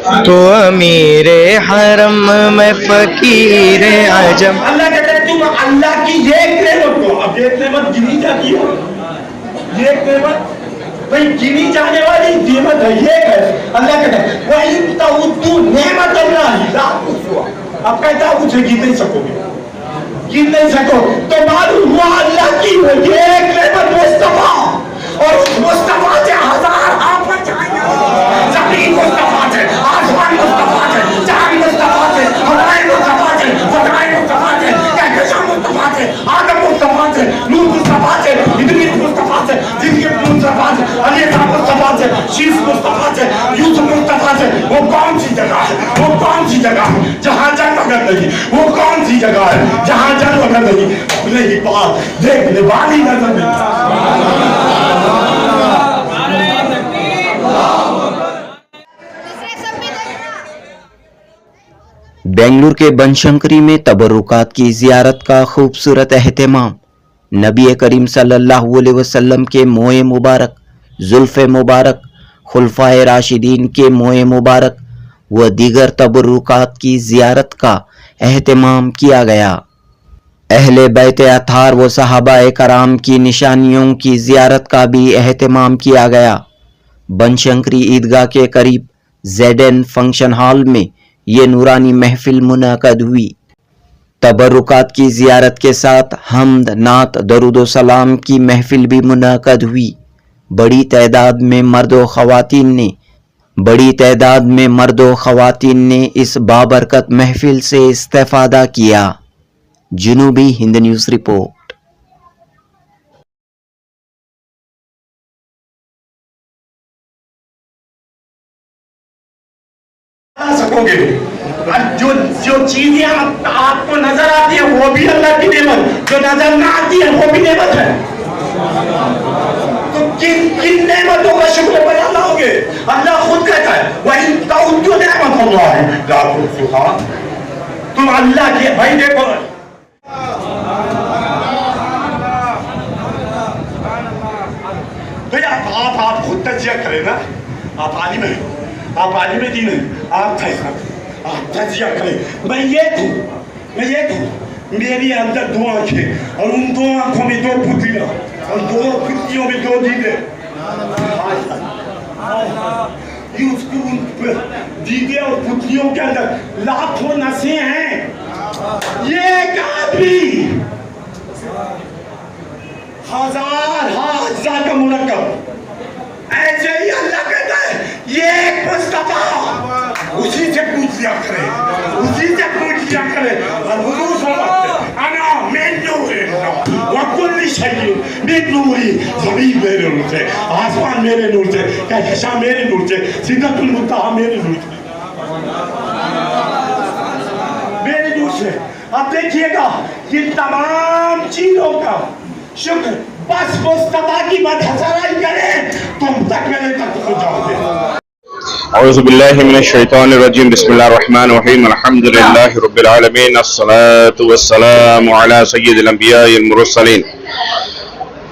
तो अमीरे हरम में फकीर आजम। अल्लाह कहते तुम अल्लाह की एक नेमत को, अब एक नेमत गिनी जाती है, ये एक नेमत भाई गिनी जाने वाली नेमत है, ये है। अल्लाह कहते वही तउद्दू नेमत अल्लाह ला तुहसूहा। अब कहता उसे गिन नहीं सकोगे, गिन नहीं सको तो मालूम हुआ अल्लाह की एक नेमत मुस्तफा, और उस मुस्तफा से हजार आफत आएंगे। जमीन मुस्तफा से, आसमान मुस्तफा से, चांद मुस्तफा से, हवाएं मुस्तफा से, फजाएं मुस्तफा से, कहकशां मुस्तफा से, आदम मुस्तफा से, नूह मुस्तफा से, इदरीस मुस्तफा से, जिब्रील मुस्तफा से, अलीसा मुस्तफा से, शीश मुस्तफा से, यूसुफ मुस्तफा से। वो कौन सी जगह है, वो कौन सी जगह है जहाँ जन्म अगर नहीं, वो कौन सी जगह है जहाँ जन्म अगर नहीं, अपने ही पास देखने वाली नजर नहीं। बेंगलुरु के बनशंकरी में तबरुकात की जियारत का खूबसूरत एहतमाम। नबी करीम सल्लल्लाहु अलैहि वसल्लम के मोए मुबारक, जुल्फ़े मुबारक, खुलफाए राशिदीन के मोए मुबारक व दीगर तबरुकात की जियारत का एहतमाम किया गया। अहले बैत अतार व सहाबाए कराम की निशानियों की जियारत का भी एहतमाम किया गया। बनशंकरी ईदगाह के करीब ZN फंक्शन हॉल में ये नूरानी महफिल मुनक़द हुई। तबरुकात की जियारत के साथ हमद, नात, दरूद व सलाम की महफिल भी मुनक़द हुई। बड़ी तादाद में मर्द व ख़वातीन ने इस बाबरकत महफिल से इस्तेफ़ादा किया। जुनूबी हिंद न्यूज़ रिपोर्ट। सकोगे जो चीजें आपको नजर आती है वो भी अल्लाह की नेमत, जो नजर ना आती है वो भी नेमत है। तो किन नेमतों का शुक्र बजा लाओगे? अल्लाह खुद कहता है वही तउद्दू नेमत अल्लाह है ला तुहसूहा। तुम अल्लाह के भाई देखो, भैया आप खुद तजिया करें ना, आप आलिम हैं, आप आलिम दीन हैं, आप तजिया करें। मैं ये हूँ, मेरी अंदर दो आंखें और उन दो आंखों में दो पुतलियां और दो पुतलियों में दो दीदे। दीदे और पुतलियों के अंदर लाखों नसें हैं। ये एक आदमी हजार का मुनक्कब, ऐसे ही अल्लाह कहता है ये एक मुस्तफा, उसी से पूछ लिया करे, उसी से पूछ लिया करे। और हुजूर अना मिन नूरिल्लाह व कुल्ली शैइन मिन नूरी। ज़मीन मेरे नूर से, आसमान मेरे नूर से, कहकशां मेरे नूर से, सिदरतुल मुंतहा मेरे नूर से, मेरे नूर से। अब देखिएगा ये तमाम चीजों का शुक्र बस मुस्तफा की मदहसराई करें, तुम तक मेरे तक हो जाओगे। औज़ु बिल्लाहि मिनश शैतानिर रजीम, बिस्मिल्लाहिर रहमानिर रहीम, अल्हम्दुलिल्लाहि रब्बिल आलमीन, अस्सलातु वस्सलामु अला सय्यिदिल अंबिया'i वल मुरसलीन।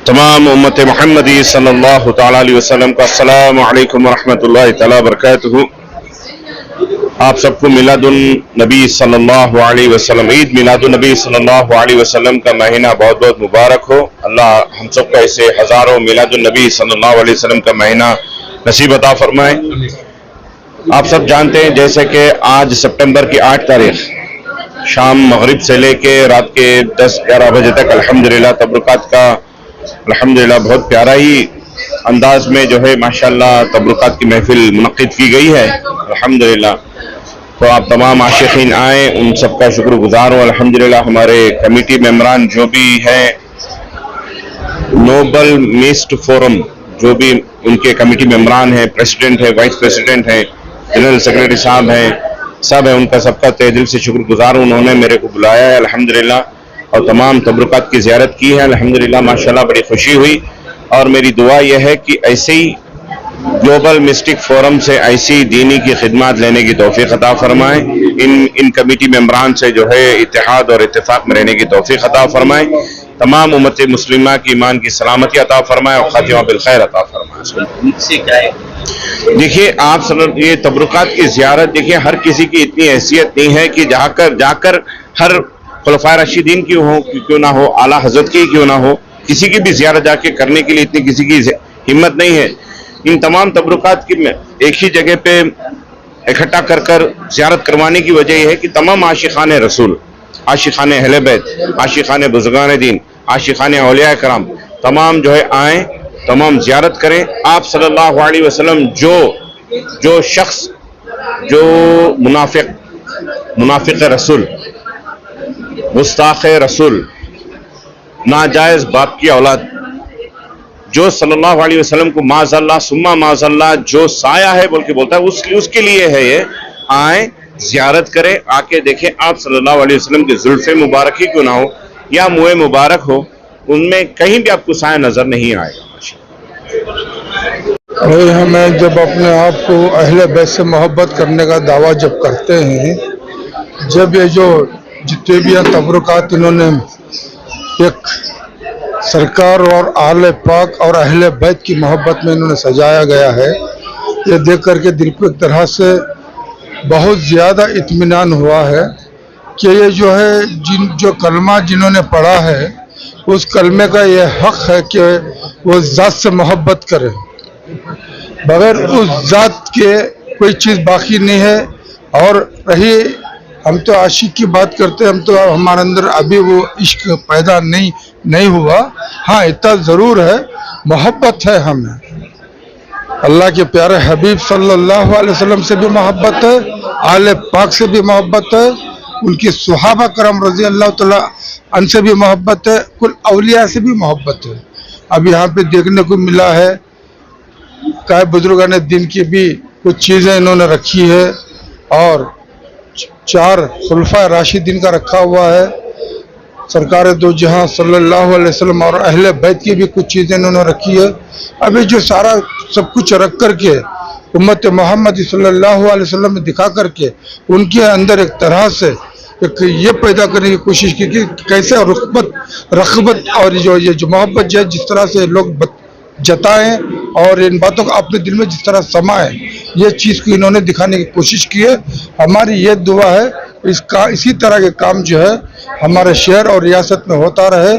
तमाम उम्मत मुहम्मदी सल्लल्लाहु तआला अलैहि वसल्लम का अस्सलामु अलैकुम व रहमतुल्लाहि तआला व बरकातुहू। आप सबको मिलादुन नबी सल्लल्लाहु अलैहि वसल्लम, ईद मिलादुन नबी सल्लल्लाहु अलैहि वसल्लम का महीना बहुत बहुत मुबारक हो। अल्लाह हम सबका ऐसे हजारों मिलादुन नबी सल्लल्लाहु अलैहि वसल्लम का महीना नसीब अता फरमाए। आप सब जानते हैं जैसे कि आज सितंबर की 8 तारीख शाम मगरिब से लेके रात के 10-11 बजे तक अल्हम्दुलिल्लाह तबरुकात का अल्हम्दुलिल्लाह बहुत प्यारा ही अंदाज में जो है माशाअल्लाह तबरुकात की महफिल मुनक्किद की गई है अल्हम्दुलिल्लाह। तो आप तमाम आशिकीन आए, उन सबका शुक्रगुजार हूँ अल्हम्दुलिल्लाह। हमारे कमेटी मेंबरान जो भी हैं, नोबल मिस्ट फोरम जो भी उनके कमेटी मेंबरान हैं, प्रेसिडेंट है, वाइस प्रेसिडेंट हैं, जनरल सेक्रेटरी साहब हैं, सब है, उनका सबका तहे दिल से शुक्रगुजार हूँ। उन्होंने मेरे को बुलाया है अल्हम्दुलिल्लाह और तमाम तबरुकात की ज़ियारत की है अल्हम्दुलिल्लाह। माशाल्लाह बड़ी खुशी हुई और मेरी दुआ यह है कि ऐसे ही ग्लोबल मिस्टिक फोरम से ऐसी दीनी की खिदमत लेने की तौफीक अता फरमाए। इन कमेटी मेंबरान से जो है इत्तेहाद और इत्तेफाक में रहने की तौफीक अता फरमाए। तमाम उम्मत मुस्लिमा की ईमान की सलामती अता फरमाए और खातिमा बिल खैर अता फरमाए। देखिए ये तबरुकात की ज़ियारत, देखिए हर किसी की इतनी हैसियत नहीं है कि जाकर हर खुलफाए राशिदीन की हो क्यों ना हो, आला हजरत की क्यों ना हो, किसी की भी ज़ियारत जाके करने के लिए इतनी किसी की हिम्मत नहीं है। इन तमाम तबरुकात की एक ही जगह पे इकट्ठा कर ज़ियारत करवाने की वजह यह है कि तमाम आशिकान रसूल, आशिकान अहले बैत, आशिकान बुज़ुर्गान दीन, आशिकान औलिया कराम तमाम जो है आए, तमाम ज़ियारत करें। आप सल्लल्लाहु अलैहि वसल्लम जो शख्स जो मुनाफिक रसूल, गुस्ताख रसूल, नाजायज़ बाप की औलाद, जो सल्लल्लाहु अलैहि वसल्लम को माज़अल्लाह सुम्मा माज़अल्लाह जो साया है बोल के बोलता है, उसके लिए है ये। आए, ज़ियारत करें, आके देखें आप सल्लल्लाहु अलैहि वसल्लम की जुल्फ़े मुबारक ही क्यों ना हो या मुँह मुबारक हो, उनमें कहीं भी आपको साया नजर नहीं आएगा। और हमें जब अपने आप को अहले बैत से मोहब्बत करने का दावा जब करते हैं, जब ये जो जितने भी तबरुकात इन्होंने एक सरकार और आले पाक और अहले बैत की मोहब्बत में इन्होंने सजाया गया है, ये देख करके दिल को एक तरह से बहुत ज़्यादा इत्मीनान हुआ है कि ये जो है जो कलमा जिन्होंने पढ़ा है उस कलमे का ये हक है कि वो ज़ात से मोहब्बत करें, बगैर उस ज़ात के कोई चीज़ बाकी नहीं है। और रही हम तो आशिक की बात करते हैं, हम तो हमारे अंदर अभी वो इश्क पैदा नहीं हुआ। हाँ, इतना ज़रूर है, मोहब्बत है हमें अल्लाह के प्यारे हबीब सल्लल्लाहु अलैहि वसल्लम से भी मोहब्बत है, आले पाक से भी मोहब्बत है, उनकी सुहाबा करम रज़ी अल्लाह तआला उनसे भी मोहब्बत है, कुल औलिया से भी मोहब्बत है। अब यहाँ पे देखने को मिला है काय बुजुर्गान दिन की भी कुछ चीज़ें इन्होंने रखी है और 4 खुलफा राशिदीन का रखा हुआ है, सरकार दो जहां सल्लल्लाहु अलैहि वसल्लम और अहले बैत की भी कुछ चीज़ें इन्होंने रखी है। अभी जो सारा सब कुछ रख करके उम्मत मोहम्मद सल्लल्लाहु अलैहि वसल्लम में दिखा करके उनके अंदर एक तरह से एक ये पैदा करने की कोशिश की कि कैसे रग़बत और ये जो मोहब्बत जो जिस तरह से लोग जताएं और इन बातों को अपने दिल में जिस तरह समाए, ये चीज़ को इन्होंने दिखाने की कोशिश की है। हमारी ये दुआ है इसी तरह के काम जो है हमारे शहर और रियासत में होता रहे,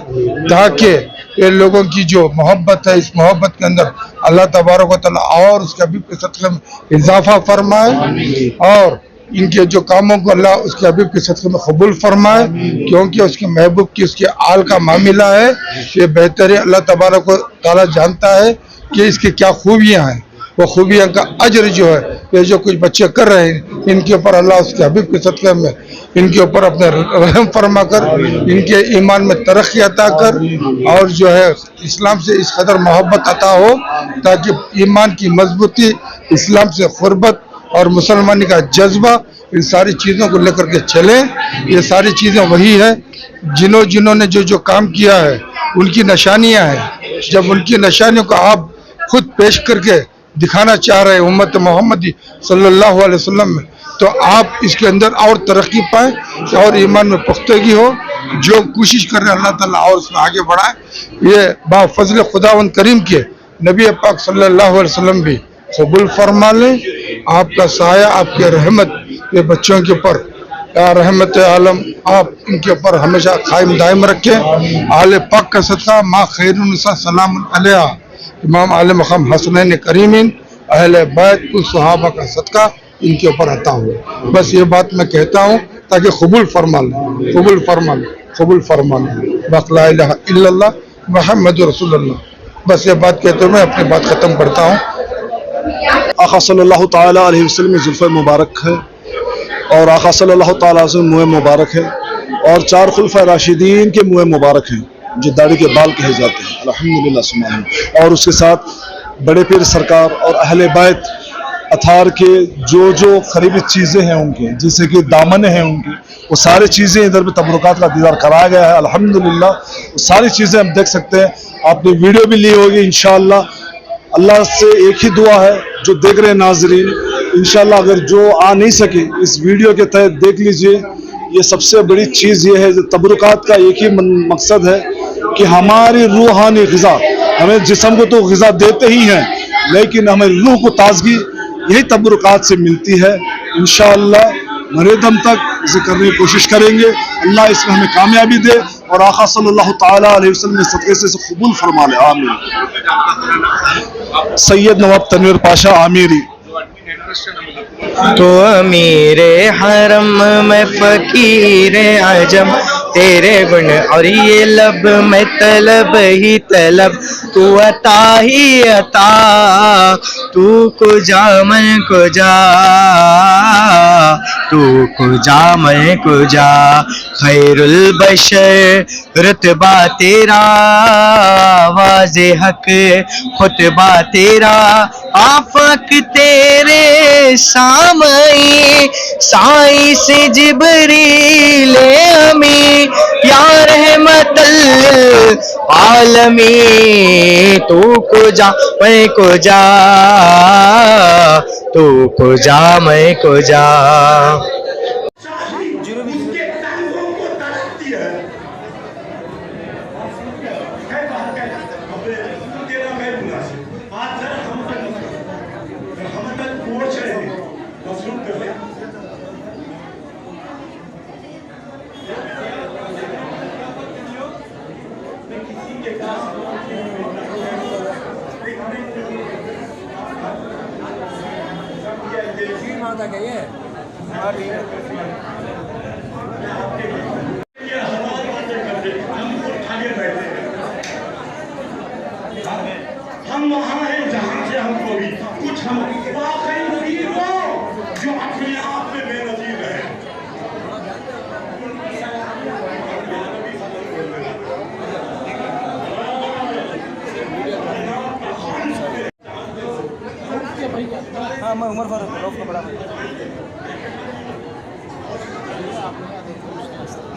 ताकि ये लोगों की जो मोहब्बत है इस मोहब्बत के अंदर अल्लाह तबारक व तआला और उसके हबीब के सदक़े में इजाफा फरमाए और इनके जो कामों को अल्लाह उसके हबीब के सदक़े में कबूल फरमाए, क्योंकि उसके महबूब की उसके आल का मामला है। ये बेहतर है, अल्लाह तबारक व तआला जानता है कि इसकी क्या खूबियाँ हैं, वो खूबियाँ का अजर जो है ये जो कुछ बच्चे कर रहे हैं इनके ऊपर अल्लाह उसके हबीब के सदक़े में इनके ऊपर अपने रहम फरमा कर, इनके ईमान में तरक्की अता कर और जो है इस्लाम से इस कदर मोहब्बत अता हो ताकि ईमान की मजबूती, इस्लाम से क़ुर्बत और मुसलमानी का जज्बा, इन सारी चीज़ों को लेकर के चले। ये सारी चीज़ें वही है जिन्होंने जो काम किया है उनकी निशानियां हैं। जब उनकी निशानियों को आप खुद पेश करके दिखाना चाह रहे हैं उम्मत मोहम्मदी सल्लल्लाहु अलैहि वसल्लम में, तो आप इसके अंदर और तरक्की पाएँ और ईमान में पुख्तगी हो। जो कोशिश कर रहे हैं अल्लाह ताला और उसमें आगे बढ़ाए। ये बाफज़ल खुदावंद करीम के नबी पाक सल्लल्लाहु अलैहि वसल्लम भी कबूल फरमा लें। आपका साया, आपके रहमत ये बच्चों के ऊपर, या रहमत आलम आप इनके ऊपर हमेशा कायम दायम रखें। आले पाक का सदका माँ खैरुन निसा सलाम अलैहा इमाम आले मकाम हसनैन करीमीन अहले बैत कुल सहाबा का सदका इनके ऊपर अता हुआ। बस ये बात मैं कहता हूँ ताकि कबूल फरमा लें, कबूल फरमा लें, कबूल फरमा लें। ला इलाहा इल्लल्लाह मुहम्मदुर रसूलुल्लाह। बस ये बात कहते हुए मैं अपनी बात ख़त्म करता हूँ। आका सल्लल्लाहु ताला अलैहि वसल्लम की जुल्फ़े मुबारक है और आका सल्लल्लाहु ताला अलैहि वसल्लम मुँह मुबारक है और 4 खुलफा राशिदीन के मुँह मुबारक हैं जो दाढ़ी के बाल कहे जाते हैं, अल्हम्दुलिल्लाह सुभान। और उसके साथ बड़े पीर सरकार और अहले बैत अथार के जो करीबी चीज़ें हैं उनके, जैसे कि दामन हैं उनकी, वो सारी चीज़ें इधर पे तबरुकात का दीदार कराया गया है अल्हम्दुलिल्लाह। वो सारी चीज़ें हम देख सकते हैं, आपने वीडियो भी ली होगी इंशाअल्लाह। अल्लाह से एक ही दुआ है जो देख रहे हैं नाजरीन, इंशाअल्लाह अगर जो आ नहीं सके इस वीडियो के तहत देख लीजिए। ये सबसे बड़ी चीज़ ये है, तबरुकात का एक ही मकसद है कि हमारी रूहानी ग़िज़ा, हमें जिस्म को तो ग़िज़ा देते ही हैं लेकिन हमें रूह को ताजगी यही तबरुकात से मिलती है। इंशाअल्लाह मरे दम तक इसे करने की कोशिश करेंगे। अल्लाह इसमें हमें कामयाबी दे और आका सल्लल्लाहु ताला अलैहि वसल्लम ने सदक़े से इसे कबूल फरमा ले। आमीन। सैयद नवाब तनवीर पाशा आमीरी। तो अमीरे हरम में फकीर आजम, तेरे गुण और ये लब में तलब ही तलब, तू अता ही अता, तू कुजा मैं कुजा, तू कुजा मैं कुजा, खैरुल बशर रुतबा तेरा, वाज़े हक खुतबा तेरा, आफक तेरे सामई, साई से जिबरील अमी, या रहमतल आलमी, तू कुजा मैं कुजा, तू कुजा मैं कुजा। उसके टांगों को तड़पती है। क्या बात है? अबे तेरा मैं मुनासिब आज जरा हम तक पहुंच रहे हैं, मसरूफ कर ले। किसी के माता का ये हम वहां हैं जहां से हमको भी कुछ हम वाकई नज़ीर हो जो अपने आप में बेनज़ीर है। हाँ मैं उमर फारूक रौफ का बड़ा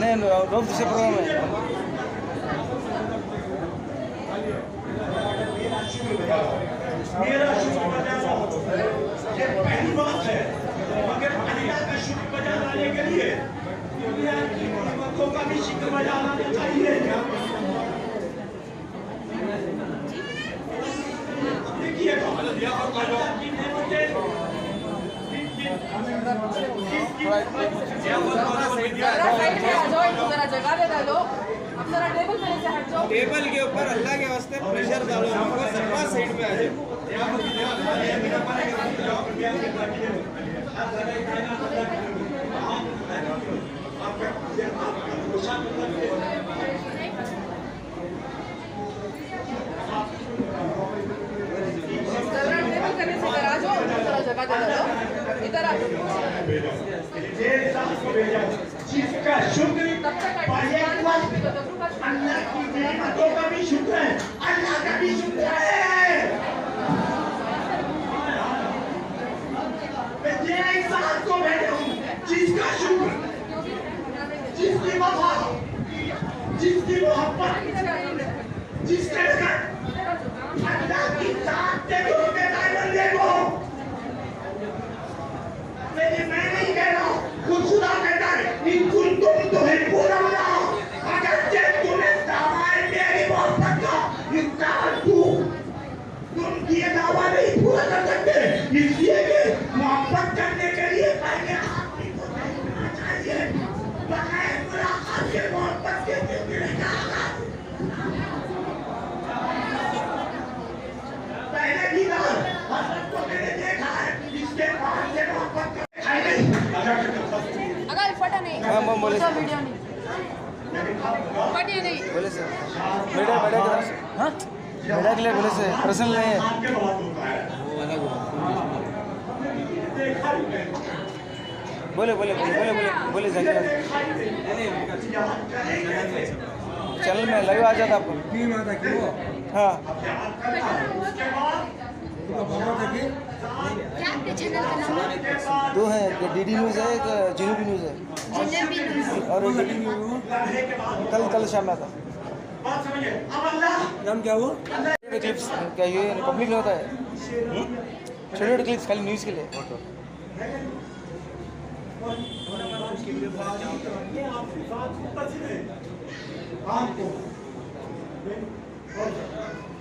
नहीं रौफ दूसरे प्रोग्राम है। मेरा शुक्र बजाना ये पहली बात है, मगर अल्लाह का शुक्र बजा लाने के लिए दुनिया की नेमतों का भी शुक्र बजा लाना चाहिए। देखिए अल्लाह की नेमतें जरा जगह दे डालो, अब जरा टेबल पे से हट जाओ। टेबल के ऊपर अल्लाह के वास्ते प्रेशर डालो, हमको सबका साइड पे आ जाओ। जगह दे डालो, इधर आ जिसका शुक्र अल्लाह की नेमतों का भी शुक्र है, अल्लाह का भी शुक्र है। मैं ये इंसान को भेजा हूँ जिसका शुक्र, जिसकी वफा, जिसकी मोहब्बत, जिसके लगन अल्लाह की जात के गुरु के बंदे को मैं नहीं कह रहा हूँ, खुद खुदा कहता है इन कुन तुम तुहिब्बूना अगर जब तुम्हें दावा मेरी मोहब्बत का इनकार तुम ये दावा नहीं पूरा कर सकते, इसलिए कि मोहब्बत करने के लिए पहले आदमी को देखना चाहिए, बगैर मुलाकात के मोहब्बत के सिलसिले का आगाज पहले भी हज़रत को मैंने देखा है, इसके बाद से मोहब्बत अगर फटा नहीं, हाँ बोले तो वीडियो नहीं फटे नहीं बोले सर बेटा बेटा की तरफ से हाँ बेटा के लिए बोले से पर्सनल नहीं है। बोले बोले बोले बोले बोले बोले चैनल में लगा आ जाता आपको। हाँ दो है, डीडी न्यूज़ है, एक जनूबी न्यूज़ है और कल शाम में आता। नाम क्या हुआ? क्लिप्स क्या ये पब्लिक में होता है, छोटे छोटे क्लिप्स खाली न्यूज़ के लिए।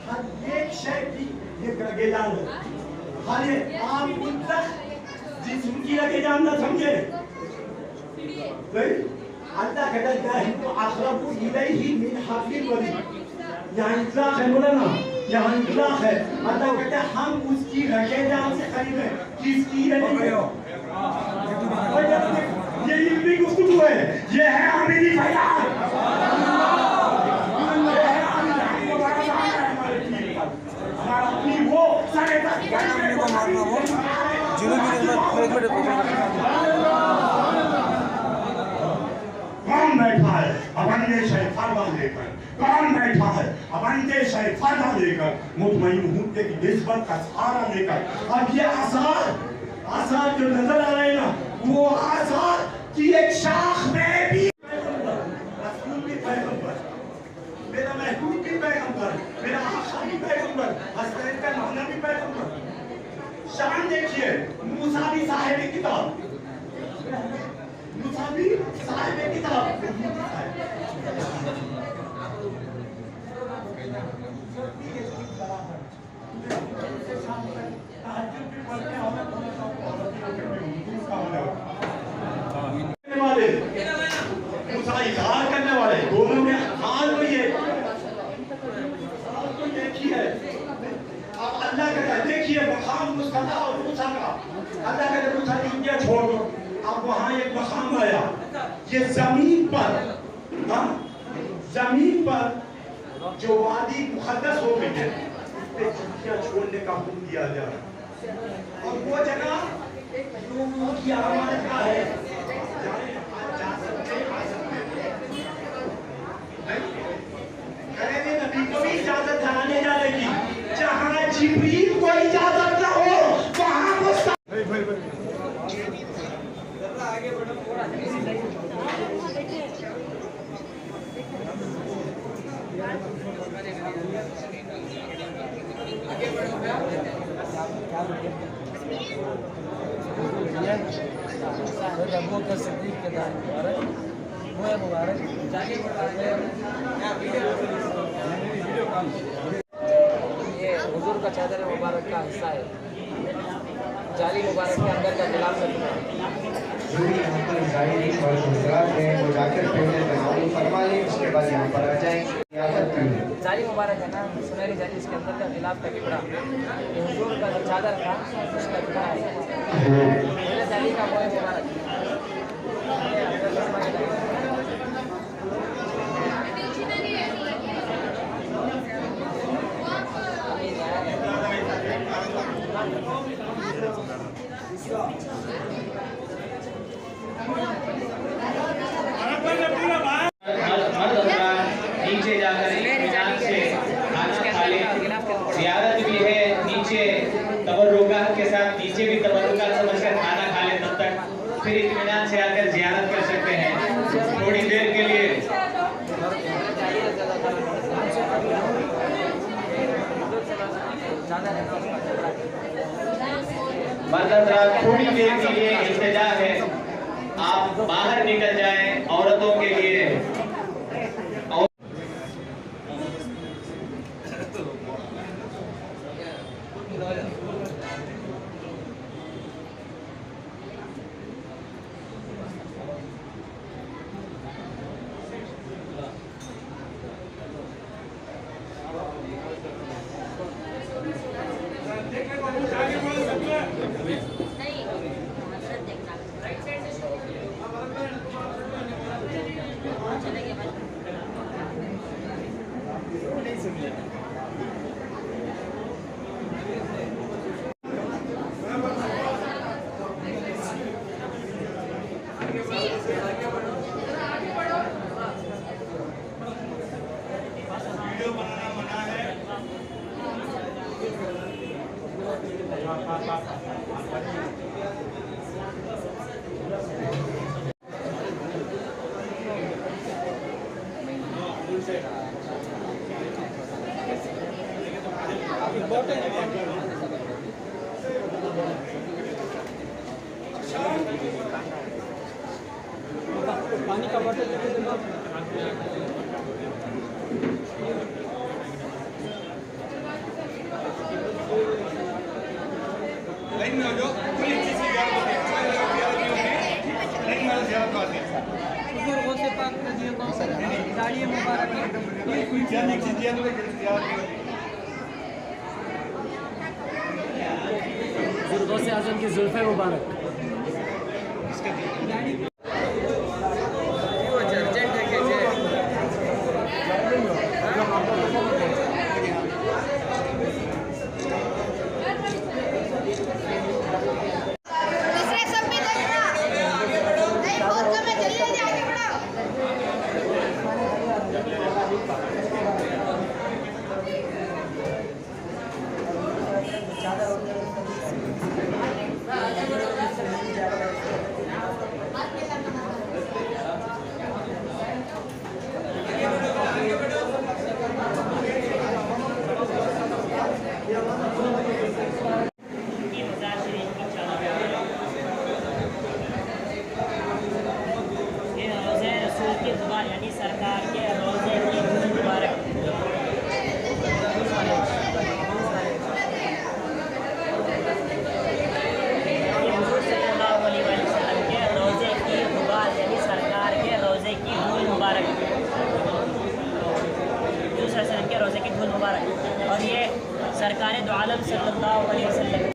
हर एक शय की ये लगे जान खाली आप मुतलक जिस्म की लगे जान ना समझे अल्लाह कहता है अक़रबु इलैहि मिन हब्लिल वरीद। यहाँ इतलाक़ है मौलाना, यहाँ इतलाक़ है। अल्लाह कहता है हम उसकी रगे जान से करीब है। किसकी है? ये इल्मी गुफ्तगू है, ये है आमिरी बयान। हमारा अपनी वो सारे तक कौन बैठा है अपने शैतान लेकर, कौन बैठा है अपने शैतान लेकर, मुतमईन हुक्के की निस्बत का सहारा लेकर। अब ये आसार जो नजर आ रहे हैं ना, वो आसार की एक शाख में भी रसूल की पैगंबर, मेरा महबूब की पैगंबर, मेरा आका की पैगंबर, हसनैन का नाना भी पैगंबर। शान देखिए, मूसा भी साहिब किताब, मूसा भी साहिब किताब। वाले मूसा इज़हार करने वाले दोनों में हाल वही है। तो देखिए अब अल्लाह कहता है, देखिए मकाम मुस्तफा और मूसा का। अल्लाह कहता है मूसा इंडिया छोड़ दो। अब वहाँ एक मकाम आया, ये जमीन पर, हाँ जमीन पर जो वादी मुक़द्दस हो गई है, उस पे चुटियाँ छोड़ने का हुक्म दिया जा रहा है। और वो जगह लोगों की अमानत का है, जा सकते आ सकते। करेंगे नबी को भी इजाजत कराने जाने की, जहाँ जिब्रील को इजाजत न हो वहाँ वो आगे बढ़ो। अबू बकर सिद्दीक के दान मुबारक, वो है मुबारक। ये हुजूर का चादर मुबारक का हिस्सा है, जाली मुबारक के अंदर का गिलाफ रखना है। यहाँ पर जाहिरी और गुजरात है, वो जाकर पहले तैयारी फरमा लें, उसके बाद यहाँ पर आ जाएं। जाली मुबारक है ना, सुनहरी जाली, इसके अंदर का गिलाफ का टुकड़ा, ये हुजूर का जो चादर था उसका टुकड़ा है। पहले जाली का वो है मुबारक। नीचे जाकर इत्मीनान से खाना खा ले। ज़ियारत भी है नीचे, तबर्रुकात के साथ नीचे भी तबर्रुकात समझकर खाना खा ले, तब तक फिर इत्मीनान से आकर ज़ियारत कर सकते हैं थोड़ी देर के लिए। मर्द थोड़ी देर के लिए इल्तिजा है, आप बाहर निकल जाएं औरतों के लिए। पानी का बोतल दे दो। गौसे आजम की जुल्फ़े मुबारक। यानी सरकार के रोज़े की मुबारक। ये हुज़ूर सल्लल्लाहु अलैहि वसल्लम के रोज़े की मुबारक यानी सरकार के रोज़े की धूल मुबारक। हुज़ूर सल्लल्लाहु अलैहि वसल्लम के रोज़े की धूल मुबारक और ये सरकार दो आलम सल्लल्लाहु अलैहि वसल्लम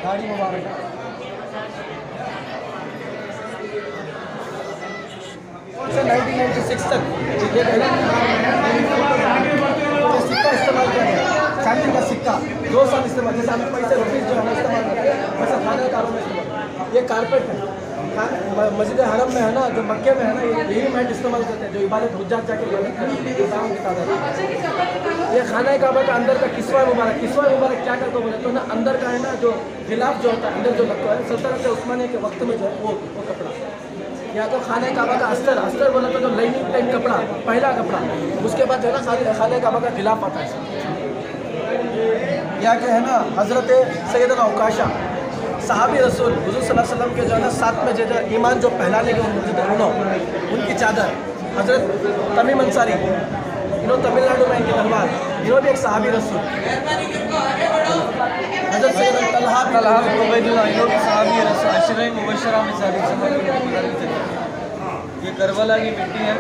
गाड़ी मुबारक। 1996 तक ये सिक्का इस्तेमाल किया गया, चांदी का सिक्का 2 साल इस्तेमाल, जैसे हम पैसे रुपीज़ जो हम इस्तेमाल करते हैं वैसे खाने कारों में इस्तेमाल। ये कारपेट है, मस्जिद हरम में है ना, जो मक्के में है ना, यही मैट इस्तेमाल करते हैं जो इबादत हुज्जात जाके ये खाना काबा का अंदर का किस्वा मुबारक क्या करते हो बोले तो ना, अंदर का है ना जो गिलाफ जो होता है अंदर जो लगता है सल्तनत उस्मानिया के वक्त में जो है वो कपड़ा, या तो खाने काबा का अस्तर बोला तो जो लाइनिंग टाइप कपड़ा पहला कपड़ा, उसके बाद जो है ना खाने काबा का गिलाफ आता है। या क्या है ना हज़रत सैयदना उकाशा सहाबी रसूल हुज़ूर सल्लल्लाहु अलैहि वसल्लम के जो है ना साथ में जो ईमान जो पहलाने के उनकी चादर, हज़रत तमीम अंसारी इन्होंने तमिलनाडु में इनकी तलवार, इन्होंने भी एक सहाबी रसूल, हज़रत सैयदना तलहा उबैदुल्लाह इन्होंने भी सहाबी रसूल, अशरे मुबशरा में सारी ये करबला की मिट्टी है।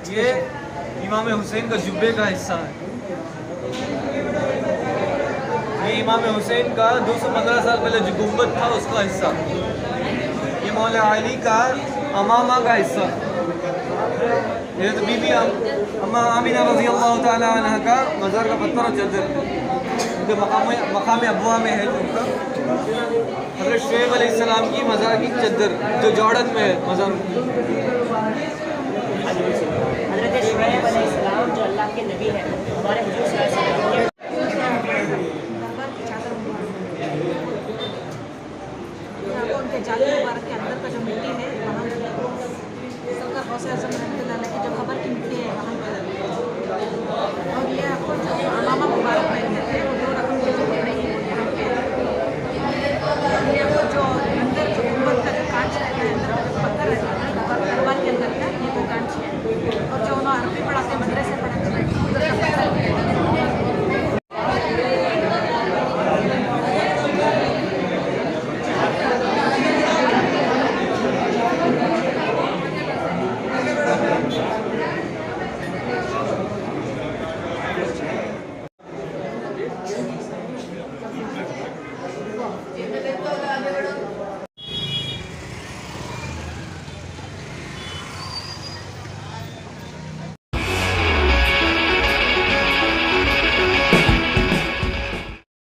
ये इमाम हुसैन का जुब्बे का हिस्सा है। ये इमाम हुसैन का 215 साल पहले जो गुम्बद था उसका हिस्सा। ये मौला अली का अमामा का हिस्सा। ये तो बीबी अम्मा आमिना रज़ी अल्लाह ताला अन्हा का मज़ार का पत्थर और चादर जो मकाम अबवा में है, जो उनका हज़रत शुएब अलैहिस्सलाम की मज़ार की चादर जो जॉर्डन में है मज़ार। हज़रत शुएब अलैहिस्सलाम जो अल्लाह के नबी है, हमारे